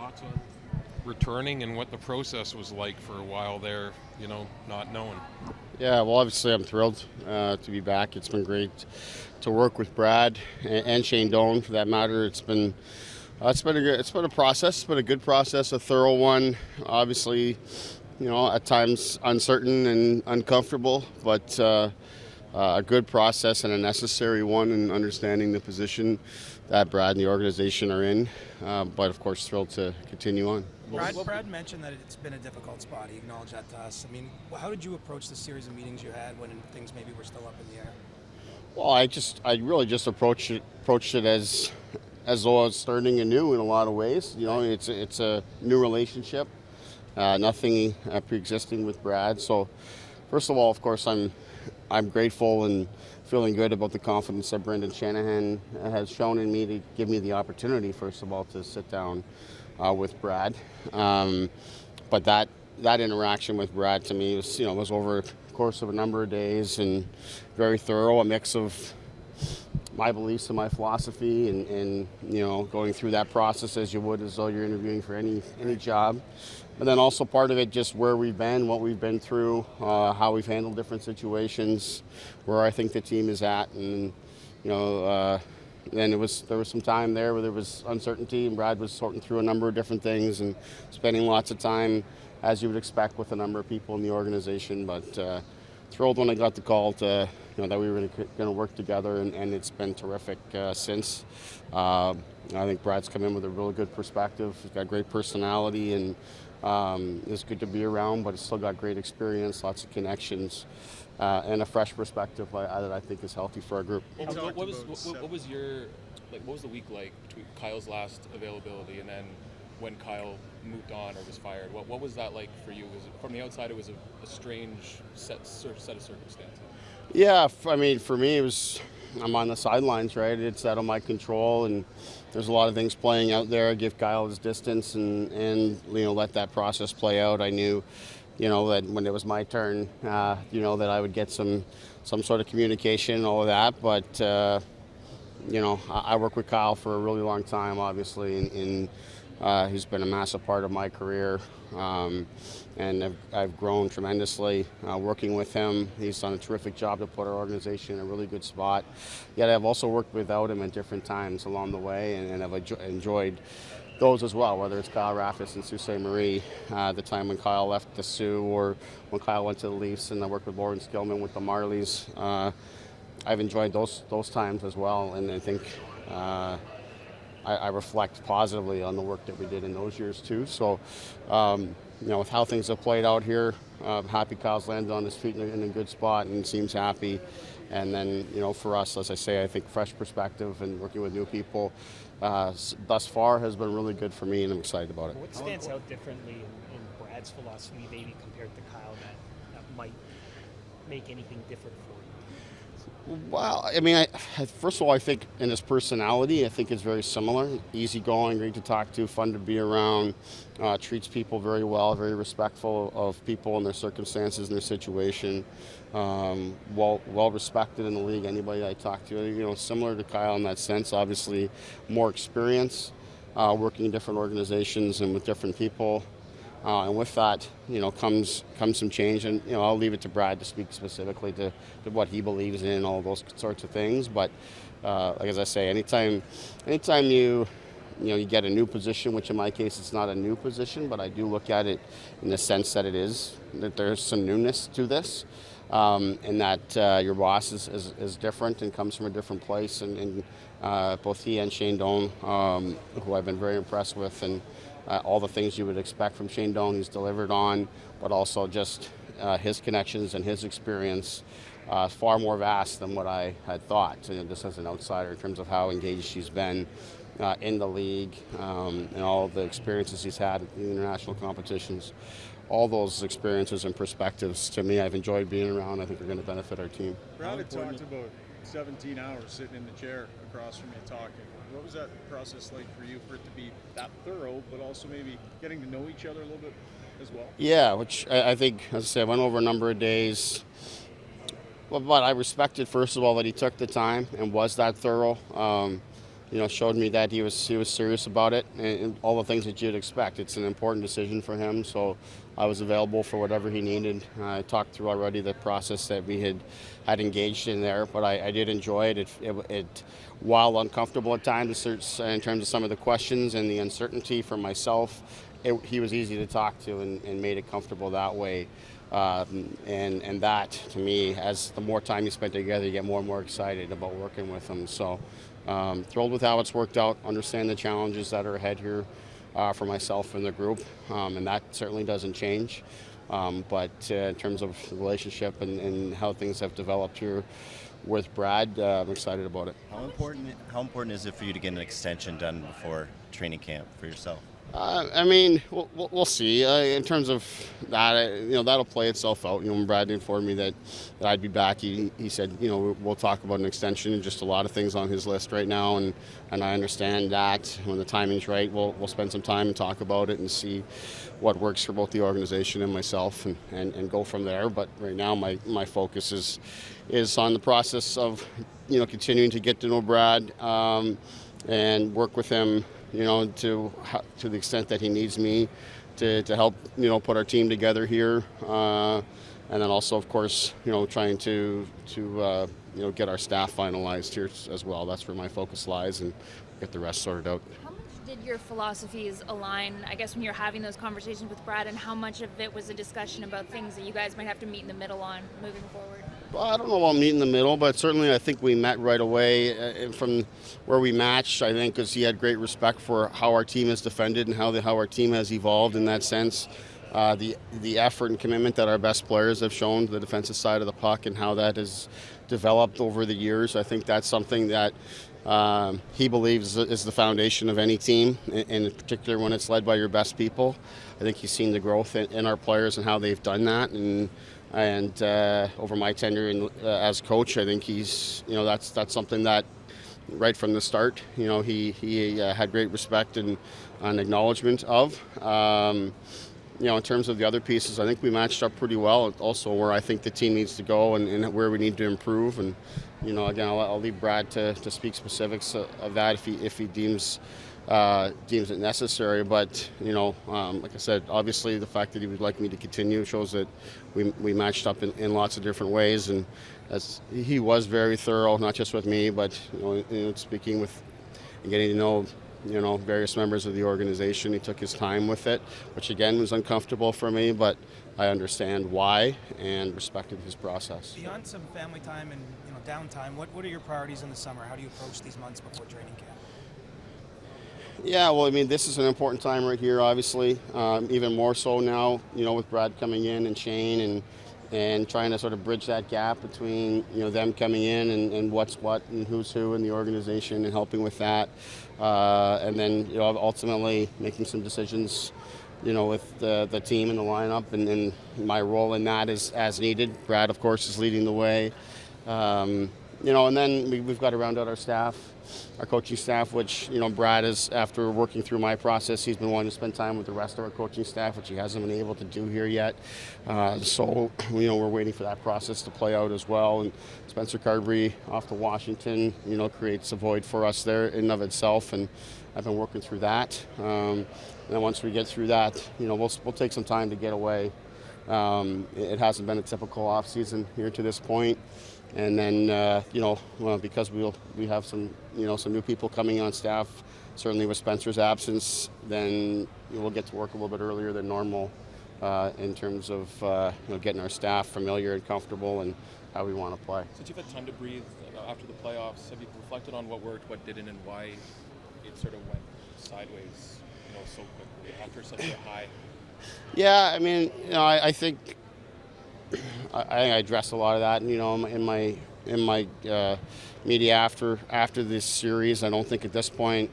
thoughts on returning and what the process was like for a while there, not knowing? Yeah, well, obviously I'm thrilled to be back. It's been great to work with Brad and Shane Doan, for that matter. It's been a process. It's been a good process, a thorough one. Obviously, at times uncertain and uncomfortable, but a good process and a necessary one in understanding the position that Brad and the organization are in. But of course, thrilled to continue on. Brad mentioned that it's been a difficult spot. He acknowledged that to us. I mean, how did you approach the series of meetings you had when things maybe were still up in the air? Well, I really just approached it as though I was starting anew in a lot of ways. It's a new relationship, nothing pre-existing with Brad. So, first of all, of course, I'm grateful and feeling good about the confidence that Brendan Shanahan has shown in me to give me the opportunity, first of all, to sit down with Brad. But that interaction with Brad to me was over the course of a number of days and very thorough, a mix of my beliefs and my philosophy and going through that process as you would as though you're interviewing for any job. And then also part of it just where we've been, what we've been through, how we've handled different situations, where I think the team is at. And, then there was some time there where there was uncertainty and Brad was sorting through a number of different things and spending lots of time, as you would expect, with a number of people in the organization. But thrilled when I got the call that we were going to work together, and it's been terrific since. I think Brad's come in with a really good perspective. He's got great personality and is good to be around, but he's still got great experience, lots of connections, and a fresh perspective that I think is healthy for our group. What was the week like between Kyle's last availability and then when Kyle moved on or was fired? What was that like for you? From the outside, it was a strange set of circumstances. Yeah, I mean, for me, I'm on the sidelines, right? It's out of my control, and there's a lot of things playing out there. I give Kyle his distance and let that process play out. I knew, that when it was my turn, that I would get some sort of communication and all of that. But, I worked with Kyle for a really long time, obviously, and he's been a massive part of my career. And I've grown tremendously working with him. He's done a terrific job to put our organization in a really good spot. Yet I've also worked without him at different times along the way, and I've enjoyed those as well, whether it's Kyle Raffis and Sault Ste. Marie, the time when Kyle left the Sioux, or when Kyle went to the Leafs, and I worked with Lauren Skillman with the Marlies. I've enjoyed those times as well, and I think I reflect positively on the work that we did in those years too. So, with how things have played out here, I'm happy Kyle's landed on his feet in a good spot and seems happy. And then, for us, as I say, I think fresh perspective and working with new people thus far has been really good for me, and I'm excited about it. What stands out differently in Brad's philosophy, maybe compared to Kyle, that might make anything different for you? Well, I mean, first of all, I think in his personality, I think it's very similar. Easygoing, great to talk to, fun to be around, treats people very well, very respectful of people and their circumstances and their situation. Well respected in the league. Anybody I talk to, similar to Kyle in that sense. Obviously, more experience working in different organizations and with different people. And with that, comes some change, and I'll leave it to Brad to speak specifically to what he believes in, all those sorts of things. But like as I say, anytime you get a new position, which in my case it's not a new position, but I do look at it in the sense that that there's some newness to this, and that your boss is different and comes from a different place, and both he and Shane Doan, who I've been very impressed with, and all the things you would expect from Shane Doan he's delivered on, but also just his connections and his experience far more vast than what I had thought, just as an outsider, in terms of how engaged he's been in the league, and all the experiences he's had in international competitions. All those experiences and perspectives, to me, I've enjoyed being around. I think are going to benefit our team. Brad had talked about 17 hours sitting in the chair across from you talking. What was that process like for you, for it to be that thorough, but also maybe getting to know each other a little bit as well? Yeah, which I think, as I said, went over a number of days. Well, but I respected, first of all, that he took the time and was that thorough. showed me that he was serious about it, and all the things that you'd expect. It's an important decision for him, so I was available for whatever he needed. I talked through already the process that we had engaged in there, but I did enjoy it. It while uncomfortable at times in terms of some of the questions and the uncertainty for myself, he was easy to talk to and made it comfortable that way. And that, to me, as the more time you spend together, you get more and more excited about working with him. So thrilled with how it's worked out, understand the challenges that are ahead here for myself and the group, and that certainly doesn't change. But in terms of the relationship and how things have developed here with Brad, I'm excited about it. How important is it for you to get an extension done before training camp for yourself? I mean, we'll see. In terms of that, that'll play itself out. When Brad informed me that I'd be back, he said, we'll talk about an extension and just a lot of things on his list right now. And I understand that when the timing's right, we'll spend some time and talk about it and see what works for both the organization and myself and go from there. But right now, my focus is on the process of, continuing to get to know Brad and work with him, to the extent that he needs me to help, put our team together here. And then also, of course, trying to get our staff finalized here as well. That's where my focus lies, and get the rest sorted out. How much did your philosophies align, I guess, when you're having those conversations with Brad, and how much of it was a discussion about things that you guys might have to meet in the middle on moving forward? Well, I don't know about meeting in the middle, but certainly I think we met right away. From where we matched, I think, because he had great respect for how our team is defended and how our team has evolved in that sense. The effort and commitment that our best players have shown to the defensive side of the puck and how that has developed over the years. I think that's something that he believes is the foundation of any team, and in particular when it's led by your best people. I think he's seen the growth in our players and how they've done that. And over my tenure as coach, I think he's, that's something that right from the start, he had great respect and acknowledgement of. In terms of the other pieces, I think we matched up pretty well. Also, where I think the team needs to go and where we need to improve. And again, I'll leave Brad to speak specifics of that if he deems it necessary. But like I said, obviously the fact that he would like me to continue shows that we matched up in lots of different ways. And as he was very thorough, not just with me, but speaking with and getting to know various members of the organization. He took his time with it, which again was uncomfortable for me, but I understand why and respected his process. Beyond some family time and downtime, what are your priorities in the summer? How do you approach these months before training camp? Yeah, well, I mean, this is an important time right here, obviously, even more so now, with Brad coming in and Shane and trying to sort of bridge that gap between, them coming in and what's what and who's who in the organization and helping with that. And then, ultimately making some decisions, with the team and the lineup and my role in that is as needed. Brad, of course, is leading the way. And then we've got to round out our staff, our coaching staff, which, Brad is, after working through my process, he's been wanting to spend time with the rest of our coaching staff, which he hasn't been able to do here yet. So, we're waiting for that process to play out as well. And Spencer Carberry off to Washington, creates a void for us there in and of itself. And I've been working through that. And then once we get through that, we'll take some time to get away. It hasn't been a typical off season here to this point. And then, because we have some new people coming on staff, certainly with Spencer's absence, then we'll get to work a little bit earlier than normal in terms of getting our staff familiar and comfortable and how we want to play. Since you've had time to breathe after the playoffs, have you reflected on what worked, what didn't, and why it sort of went sideways, so quickly after such a high? Yeah, I mean, I think I addressed a lot of that, in my media after this series. I don't think at this point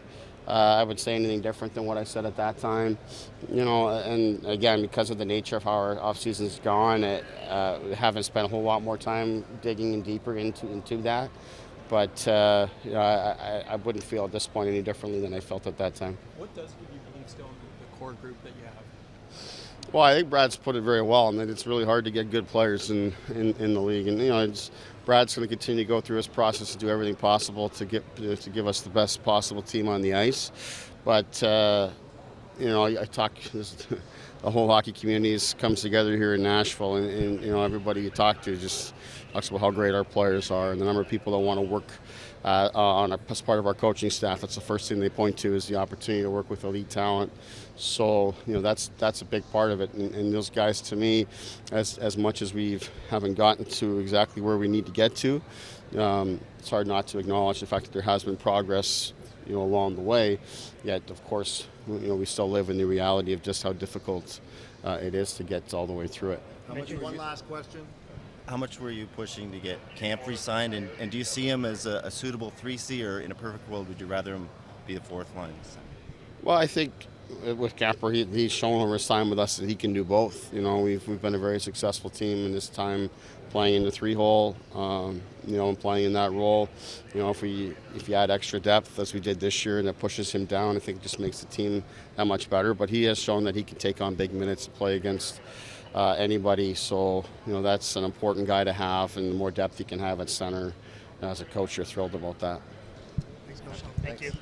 I would say anything different than what I said at that time. And again, because of the nature of how our off season's gone, we haven't spent a whole lot more time digging in deeper into that. But I wouldn't feel at this point any differently than I felt at that time. What does give you belief still in the core group that you have? Well, I think Brad's put it very well, and that it's really hard to get good players in the league. And Brad's going to continue to go through his process to do everything possible to give us the best possible team on the ice. But I talk. The whole hockey community comes together here in Nashville, and everybody you talk to just talks about how great our players are, and the number of people that want to work as part of our coaching staff. That's the first thing they point to is the opportunity to work with elite talent. So that's a big part of it, and those guys, to me, as much as we haven't gotten to exactly where we need to get to, it's hard not to acknowledge the fact that there has been progress along the way. Yet, of course, we still live in the reality of just how difficult it is to get all the way through it. One last question. How much were you pushing to get Camp re-signed, and do you see him as a suitable 3C, or in a perfect world would you rather him be the fourth line? Well, I think with Camper, he's shown over his time with us that he can do both. We've been a very successful team in this time playing in the 3-hole, and playing in that role. If you add extra depth as we did this year and that pushes him down, I think it just makes the team that much better. But he has shown that he can take on big minutes to play against anybody. So, that's an important guy to have, and the more depth you can have at center as a coach, you're thrilled about that. Thank you.